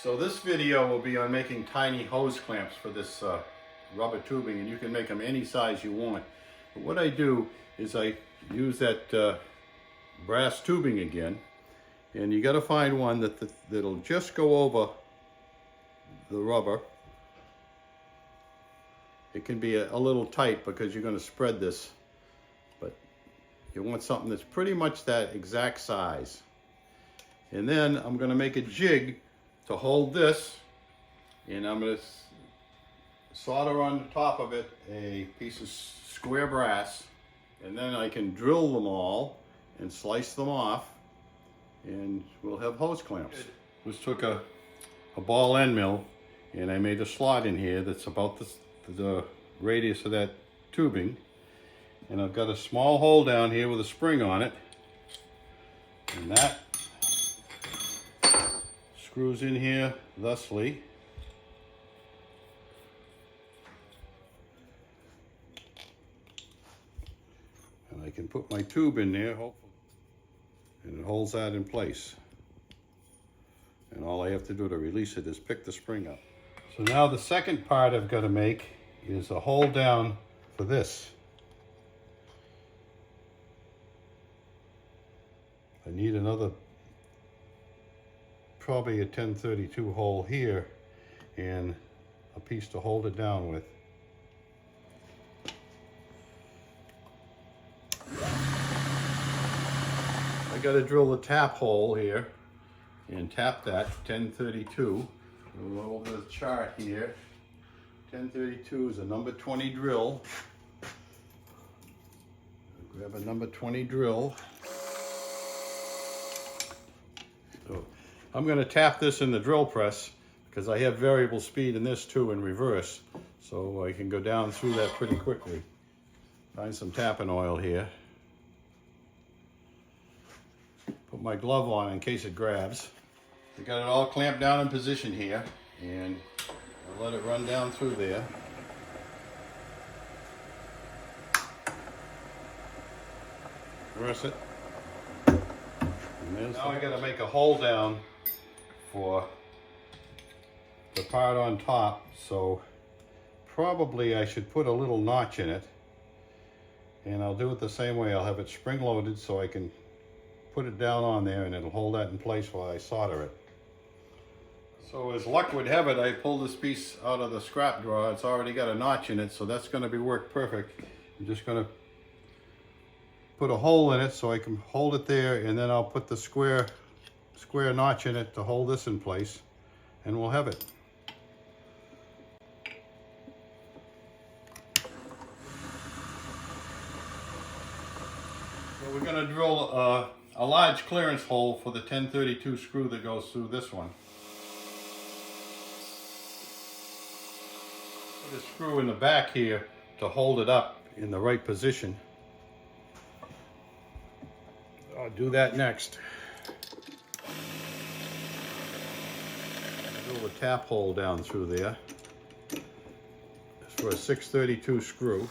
So this video will be on making tiny hose clamps for this rubber tubing, and you can make them any size you want. But what I do is I use that brass tubing again, and you got to find one that'll just go over the rubber. It can be a little tight because you're going to spread this, but you want something that's pretty much that exact size. And then I'm going to make a jig to hold this, and I'm going to solder on the top of it a piece of square brass, and then I can drill them all and slice them off, and we'll have hose clamps. Just took a ball end mill, and I made a slot in here that's about the radius of that tubing, and I've got a small hole down here with a spring on it, and that screws in here thusly. And I can put my tube in there, hopefully, and it holds that in place. And all I have to do to release it is pick the spring up. So now the second part I've got to make is a hole down for this. I need another, probably a 1032 hole here, and a piece to hold it down with. I got to drill the tap hole here and tap that 1032. Go over the chart here. 1032 is a number 20 drill. Grab a number 20 drill. So I'm going to tap this in the drill press because I have variable speed in this too in reverse, so I can go down through that pretty quickly. Find some tapping oil here. Put my glove on in case it grabs. I got it all clamped down in position here, and I'll let it run down through there. Reverse it. Now I got to make a hole down for the part on top, so probably I should put a little notch in it, and I'll do it the same way. I'll have it spring loaded so I can put it down on there, and it'll hold that in place while I solder it. So as luck would have it, I pulled this piece out of the scrap drawer. It's already got a notch in it, so that's going to be worked perfect. I'm just going to put a hole in it so I can hold it there, and then I'll put the square notch in it to hold this in place, and we'll have it. So we're going to drill a large clearance hole for the 1032 screw that goes through this one. Put a screw in the back here to hold it up in the right position. I'll do that next. Drill the tap hole down through there. It's for a 632 screw.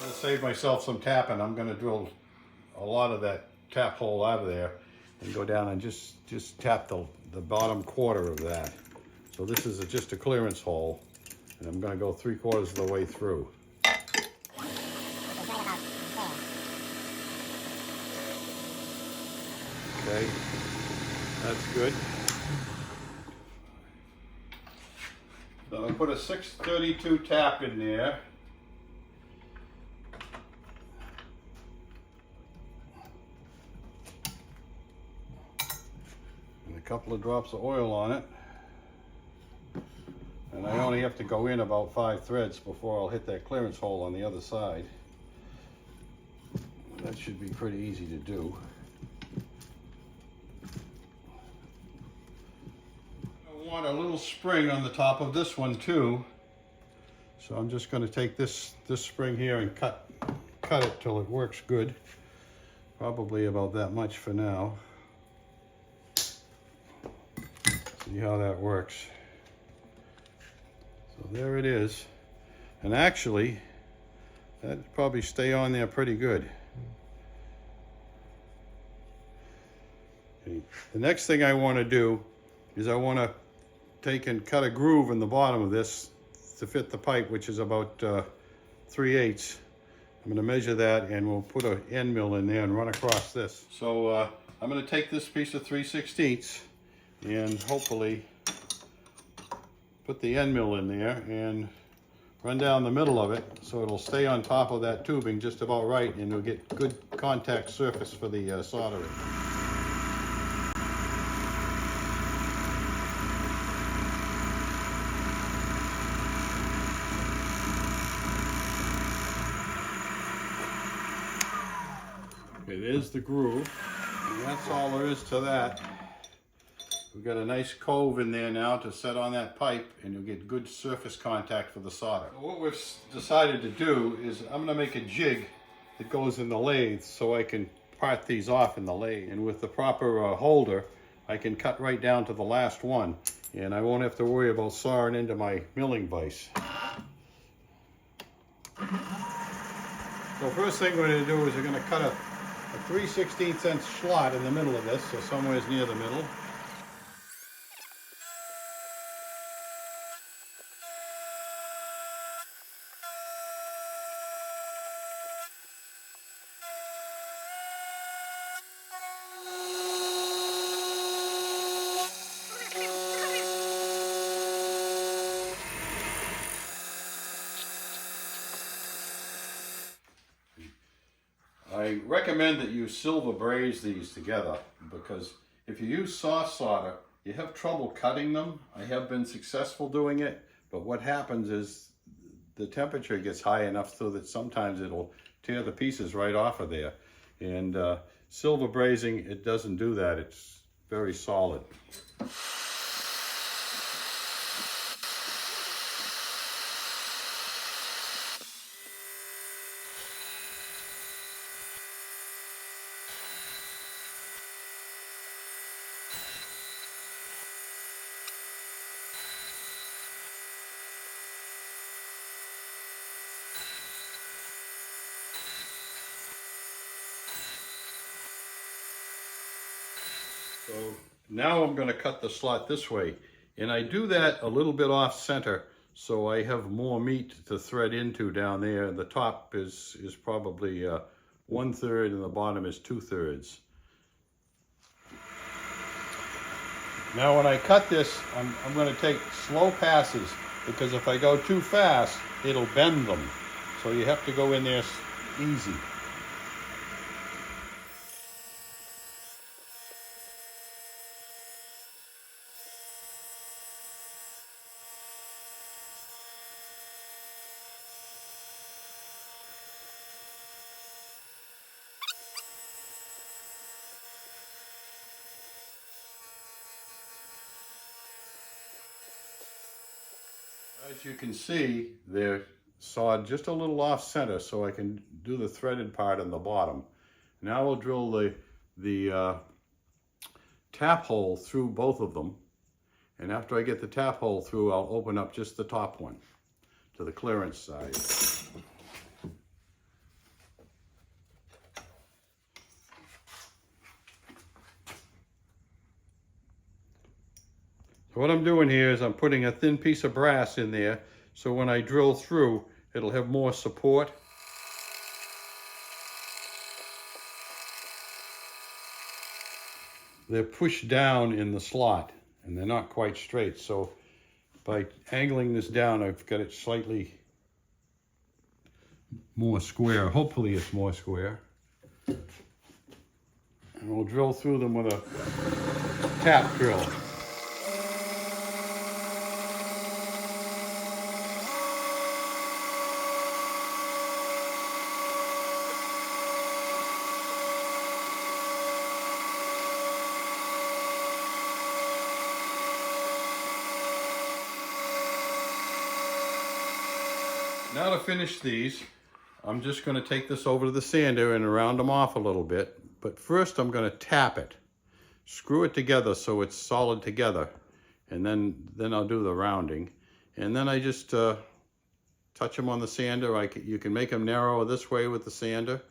To save myself some tapping, I'm going to drill a lot of that tap hole out of there and go down and just tap the bottom quarter of that. So this is just a clearance hole, and I'm going to go 3/4 of the way through. Okay, that's good. So I put a 632 tap in there. And a couple of drops of oil on it. And I only have to go in about 5 threads before I'll hit that clearance hole on the other side. That should be pretty easy to do. I want a little spring on the top of this one too. So I'm just going to take this spring here and cut it till it works good. Probably about that much for now. See how that works. So there it is. And actually, that'd probably stay on there pretty good. Okay. The next thing I want to do is I want to take and cut a groove in the bottom of this to fit the pipe, which is about 3/8. I'm going to measure that, and we'll put an end mill in there and run across this. So I'm going to take this piece of 3/16 and hopefully put the end mill in there and run down the middle of it so it'll stay on top of that tubing just about right, and you'll get good contact surface for the soldering. Okay, there's the groove, and that's all there is to that. We've got a nice cove in there now to set on that pipe, and you'll get good surface contact for the solder. So what we've decided to do is I'm going to make a jig that goes in the lathe so I can part these off in the lathe. And with the proper holder, I can cut right down to the last one, and I won't have to worry about sawing into my milling vise. So first thing we're going to do is we're going to cut a 3/16 inch slot in the middle of this, so somewhere's near the middle. I recommend that you silver braze these together, because if you use soft solder, you have trouble cutting them. I have been successful doing it, but what happens is the temperature gets high enough so that sometimes it'll tear the pieces right off of there. And silver brazing, it doesn't do that. It's very solid. So now I'm going to cut the slot this way, and I do that a little bit off center so I have more meat to thread into down there. The top is probably 1/3 and the bottom is 2/3. Now when I cut this, I'm going to take slow passes, because if I go too fast, it'll bend them. So you have to go in there easy. As you can see, they're sawed just a little off center so I can do the threaded part on the bottom. Now we'll drill the tap hole through both of them. And after I get the tap hole through, I'll open up just the top one to the clearance side. So what I'm doing here is I'm putting a thin piece of brass in there, so when I drill through, it'll have more support. They're pushed down in the slot, and they're not quite straight, so by angling this down, I've got it slightly more square. Hopefully it's more square. And we'll drill through them with a tap drill. Now to finish these, I'm just going to take this over to the sander and round them off a little bit. But first I'm going to tap it. Screw it together so it's solid together. And then I'll do the rounding. And then I just touch them on the sander. You can make them narrower this way with the sander,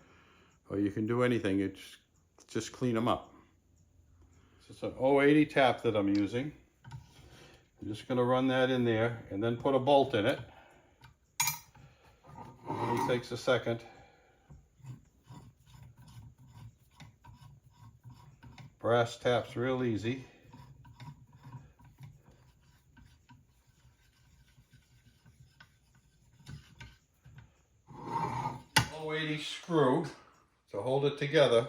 or you can do anything. It's just clean them up. It's an 080 tap that I'm using. I'm just going to run that in there and then put a bolt in it. It only takes a second. Brass tap's real easy. .080 screw to hold it together.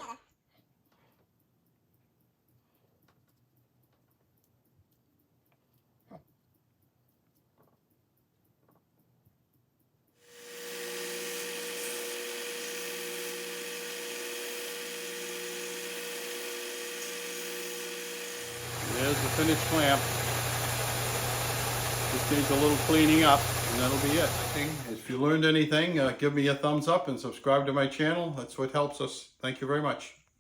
There's the finished clamp. Just needs a little cleaning up, and that'll be it. If you learned anything, give me a thumbs up and subscribe to my channel. That's what helps us. Thank you very much.